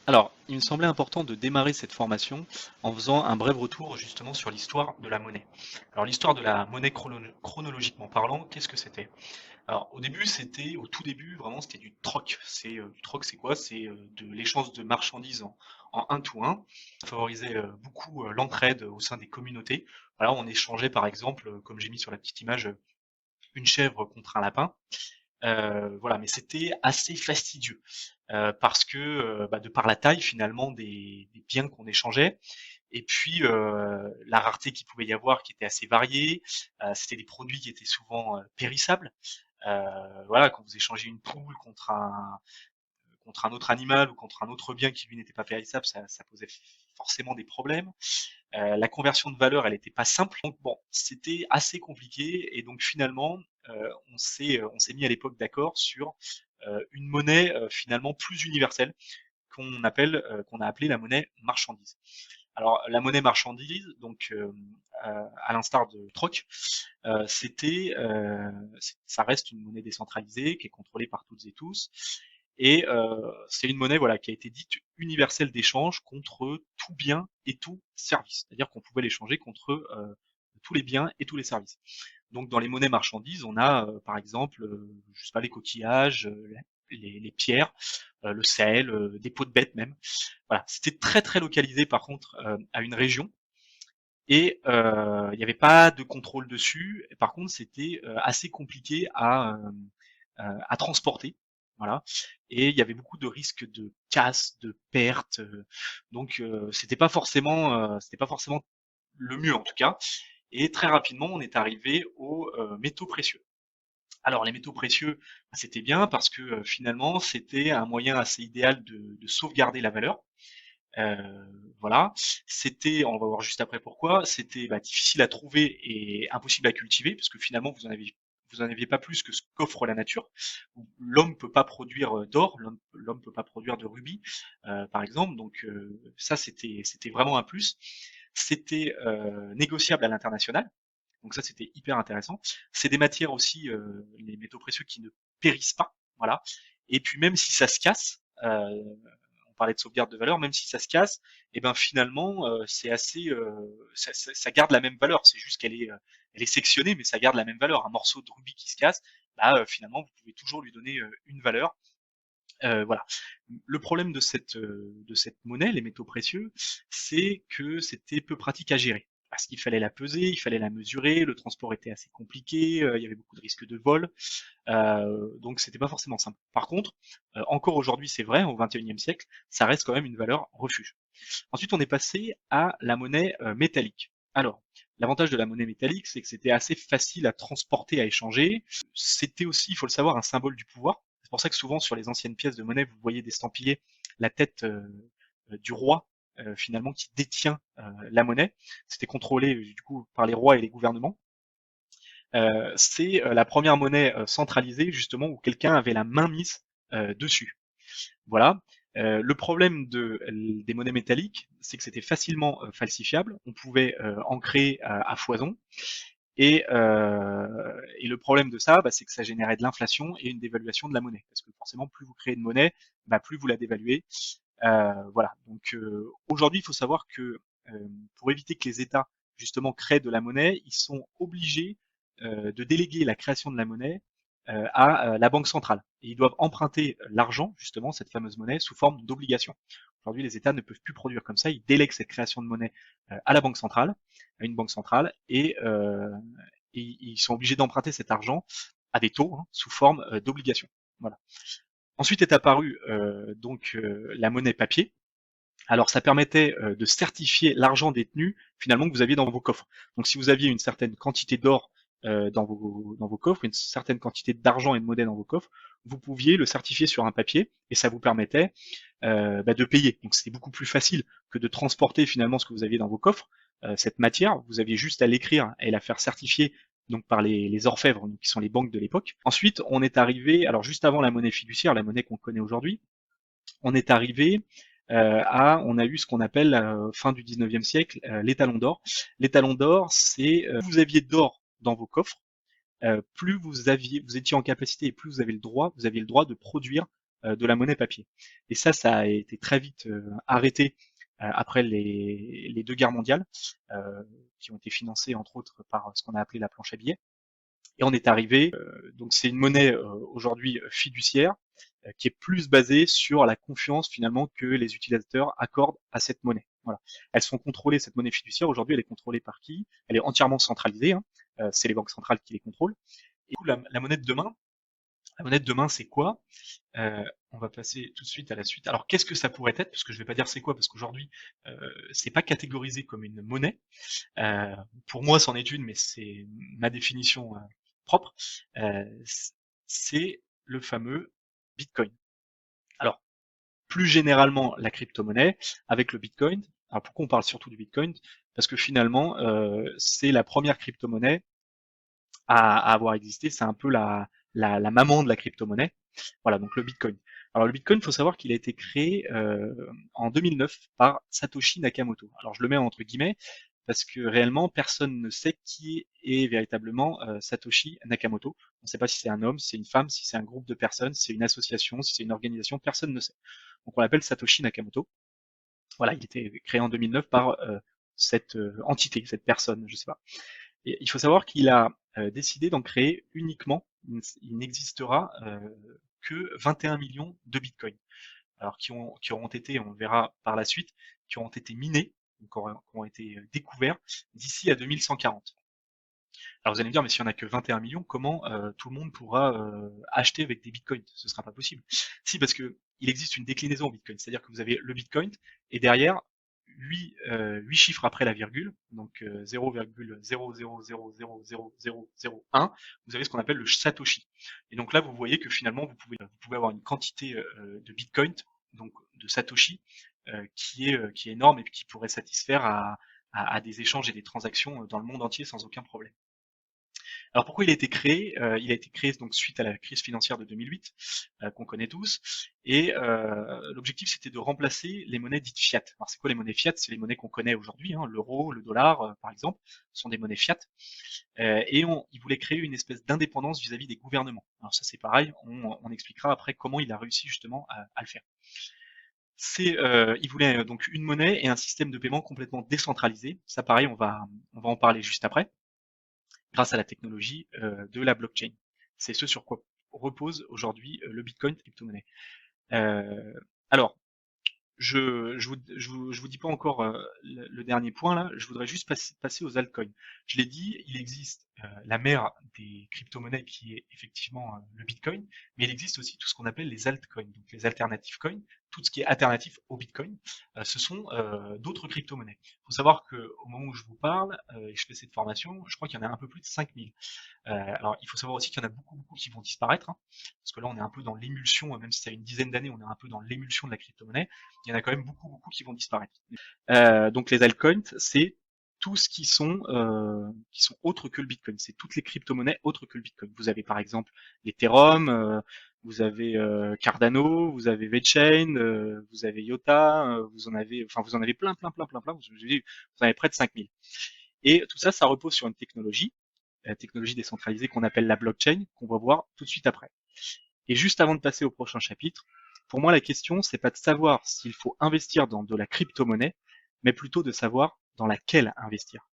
Alors, il me semblait important de démarrer cette formation en faisant un bref retour justement sur l'histoire de la monnaie. Alors, l'histoire de la monnaie chronologiquement parlant, qu'est-ce que c'était? Alors, au tout début, vraiment, c'était du troc. Du troc, c'est quoi? C'est de l'échange de marchandises en un to un. Ça favorisait beaucoup l'entraide au sein des communautés. Voilà, on échangeait par exemple, comme j'ai mis sur la petite image, une chèvre contre un lapin. Voilà, mais c'était assez fastidieux parce que bah, de par la taille finalement des biens qu'on échangeait, et puis la rareté qu'il pouvait y avoir qui était assez variée, c'était des produits qui étaient souvent périssables. Voilà, quand vous échangez une poule contre un autre animal ou contre un autre bien qui lui n'était pas périssable, ça posait forcément des problèmes. La conversion de valeur, elle n'était pas simple. Donc bon, c'était assez compliqué et donc finalement, on s'est mis à l'époque d'accord sur une monnaie finalement plus universelle qu'on a appelé la monnaie marchandise. Alors la monnaie marchandise, donc à l'instar de troc, ça reste une monnaie décentralisée qui est contrôlée par toutes et tous, et c'est une monnaie voilà qui a été dite universelle d'échange contre tout bien et tout service, c'est-à-dire qu'on pouvait l'échanger contre tous les biens et tous les services. Donc dans les monnaies marchandises, on a par exemple, je sais pas, les coquillages, les pierres, le sel, des peaux de bêtes même. Voilà, c'était très très localisé par contre à une région et il n'y avait pas de contrôle dessus. Et par contre, c'était assez compliqué à transporter. Voilà. Et il y avait beaucoup de risques de casse, de pertes. Donc c'était pas forcément le mieux en tout cas. Et très rapidement, on est arrivé aux métaux précieux. Alors les métaux précieux, bah, c'était bien parce que finalement, c'était un moyen assez idéal de sauvegarder la valeur. Euh, voilà, on va voir juste après pourquoi, c'était bah, difficile à trouver et impossible à cultiver, parce que finalement vous en aviez pas plus que ce qu'offre la nature. L'homme peut pas produire d'or, l'homme peut pas produire de rubis, par exemple, donc ça c'était vraiment un plus. C'était négociable à l'international, donc ça c'était hyper intéressant. C'est des matières aussi, les métaux précieux qui ne périssent pas, voilà. Et puis même si ça se casse, on parlait de sauvegarde de valeur, même si ça se casse, et ben finalement c'est assez, ça garde la même valeur. C'est juste elle est sectionnée, mais ça garde la même valeur. Un morceau de rubis qui se casse, bah finalement vous pouvez toujours lui donner une valeur. Voilà. Le problème de cette monnaie, les métaux précieux, c'est que c'était peu pratique à gérer. Parce qu'il fallait la peser, il fallait la mesurer, le transport était assez compliqué, il y avait beaucoup de risques de vol, donc c'était pas forcément simple. Par contre, encore aujourd'hui c'est vrai, au XXIe siècle, ça reste quand même une valeur refuge. Ensuite on est passé à la monnaie métallique. Alors, l'avantage de la monnaie métallique, c'est que c'était assez facile à transporter, à échanger. C'était aussi, il faut le savoir, un symbole du pouvoir. C'est pour ça que souvent sur les anciennes pièces de monnaie, vous voyez d'estampiller la tête du roi finalement qui détient la monnaie. C'était contrôlé du coup par les rois et les gouvernements. C'est la première monnaie centralisée justement où quelqu'un avait la main mise dessus. Voilà. Le problème des monnaies métalliques, c'est que c'était facilement falsifiable. On pouvait en créer à foison. Et le problème de ça, bah, c'est que ça générait de l'inflation et une dévaluation de la monnaie. Parce que forcément, plus vous créez de monnaie, bah, plus vous la dévaluez. Voilà. Donc aujourd'hui, il faut savoir que pour éviter que les États justement créent de la monnaie, ils sont obligés de déléguer la création de la monnaie à la banque centrale. Et ils doivent emprunter l'argent, justement, cette fameuse monnaie, sous forme d'obligation. Aujourd'hui, les États ne peuvent plus produire comme ça, ils délèguent cette création de monnaie à la banque centrale, à une banque centrale, et ils sont obligés d'emprunter cet argent à des taux hein, sous forme d'obligation. Voilà. Ensuite est apparue la monnaie papier. Alors ça permettait de certifier l'argent détenu finalement que vous aviez dans vos coffres. Donc si vous aviez une certaine quantité d'or dans vos coffres, une certaine quantité d'argent et de monnaie dans vos coffres, vous pouviez le certifier sur un papier et ça vous permettait bah, de payer. Donc c'était beaucoup plus facile que de transporter finalement ce que vous aviez dans vos coffres, cette matière. Vous aviez juste à l'écrire et la faire certifier donc par les orfèvres, donc, qui sont les banques de l'époque. Ensuite, on est arrivé, alors juste avant la monnaie fiduciaire, la monnaie qu'on connaît aujourd'hui, on est arrivé on a eu ce qu'on appelle fin du 19e siècle les talons d'or. Les talons d'or, c'est plus vous aviez d'or dans vos coffres, plus vous étiez en capacité et plus vous aviez le droit de produire de la monnaie papier. Et ça a été très vite arrêté après les deux guerres mondiales, qui ont été financées entre autres par ce qu'on a appelé la planche à billets. Et on est arrivé, donc c'est une monnaie aujourd'hui fiduciaire, qui est plus basée sur la confiance finalement que les utilisateurs accordent à cette monnaie. Voilà. Elles sont contrôlées, cette monnaie fiduciaire, aujourd'hui elle est contrôlée par qui? Elle est entièrement centralisée, hein. C'est les banques centrales qui les contrôlent. Et du coup, la monnaie de demain, c'est quoi? On va passer tout de suite à la suite. Alors qu'est-ce que ça pourrait être? Parce que je vais pas dire c'est quoi, parce qu'aujourd'hui c'est pas catégorisé comme une monnaie. Pour moi c'en est une, mais c'est ma définition propre. C'est le fameux Bitcoin. Alors plus généralement la crypto-monnaie avec le Bitcoin. Alors pourquoi on parle surtout du Bitcoin? Parce que finalement c'est la première crypto-monnaie à avoir existé. C'est un peu la maman de la crypto-monnaie. Voilà, donc le Bitcoin. Alors le Bitcoin, il faut savoir qu'il a été créé en 2009 par Satoshi Nakamoto. Alors je le mets entre guillemets parce que réellement personne ne sait qui est véritablement Satoshi Nakamoto. On ne sait pas si c'est un homme, si c'est une femme, si c'est un groupe de personnes, si c'est une association, si c'est une organisation, personne ne sait. Donc on l'appelle Satoshi Nakamoto. Voilà, il était créé en 2009 par cette entité, cette personne, je sais pas. Et il faut savoir qu'il a décidé d'en créer uniquement, il n'existera que 21 millions de bitcoins. Alors qui auront été, on le verra par la suite, qui auront été minés, donc qui ont été découverts d'ici à 2140. Alors vous allez me dire, mais s'il n'y en a que 21 millions, comment tout le monde pourra acheter avec des bitcoins? Ce sera pas possible. Si, parce que il existe une déclinaison au bitcoin, c'est-à-dire que vous avez le bitcoin, et derrière, 8 chiffres après la virgule, donc 0,000000001, vous avez ce qu'on appelle le Satoshi. Et donc là, vous voyez que finalement, vous pouvez avoir une quantité de bitcoin, donc de Satoshi, qui est énorme et qui pourrait satisfaire à des échanges et des transactions dans le monde entier sans aucun problème. Alors pourquoi il a été créé? Il a été créé donc suite à la crise financière de 2008 qu'on connaît tous, et l'objectif c'était de remplacer les monnaies dites fiat. Alors c'est quoi les monnaies fiat? C'est les monnaies qu'on connaît aujourd'hui, hein, l'euro, le dollar par exemple, sont des monnaies fiat. Et il voulait créer une espèce d'indépendance vis-à-vis des gouvernements. Alors ça c'est pareil, on expliquera après comment il a réussi justement à le faire. Il voulait donc une monnaie et un système de paiement complètement décentralisé. Ça pareil, on va en parler juste après, grâce à la technologie de la blockchain. C'est ce sur quoi repose aujourd'hui le Bitcoin crypto-monnaie. Alors, je vous dis pas encore le dernier point là, je voudrais juste passer aux altcoins. Je l'ai dit, il existe la mère des crypto-monnaies qui est effectivement le Bitcoin, mais il existe aussi tout ce qu'on appelle les altcoins, donc les alternative coins, tout ce qui est alternatif au Bitcoin, ce sont d'autres crypto-monnaies. Il faut savoir qu'au moment où je vous parle et je fais cette formation, je crois qu'il y en a un peu plus de 5000. Alors, il faut savoir aussi qu'il y en a beaucoup qui vont disparaître, hein, parce que là, on est un peu dans l'émulsion, même si ça a une dizaine d'années, on est un peu dans l'émulsion de la crypto-monnaie. Il y en a quand même beaucoup qui vont disparaître. Donc, les altcoins, c'est tout ce qui sont autres que le Bitcoin. C'est toutes les crypto-monnaies autres que le Bitcoin. Vous avez par exemple l'Ethereum, vous avez Cardano, vous avez VeChain, vous avez IOTA, vous en avez plein. Vous en avez près de 5000. Et tout ça, ça repose sur une technologie, la technologie décentralisée qu'on appelle la blockchain, qu'on va voir tout de suite après. Et juste avant de passer au prochain chapitre, pour moi la question c'est pas de savoir s'il faut investir dans de la crypto-monnaie, mais plutôt de savoir dans laquelle investir.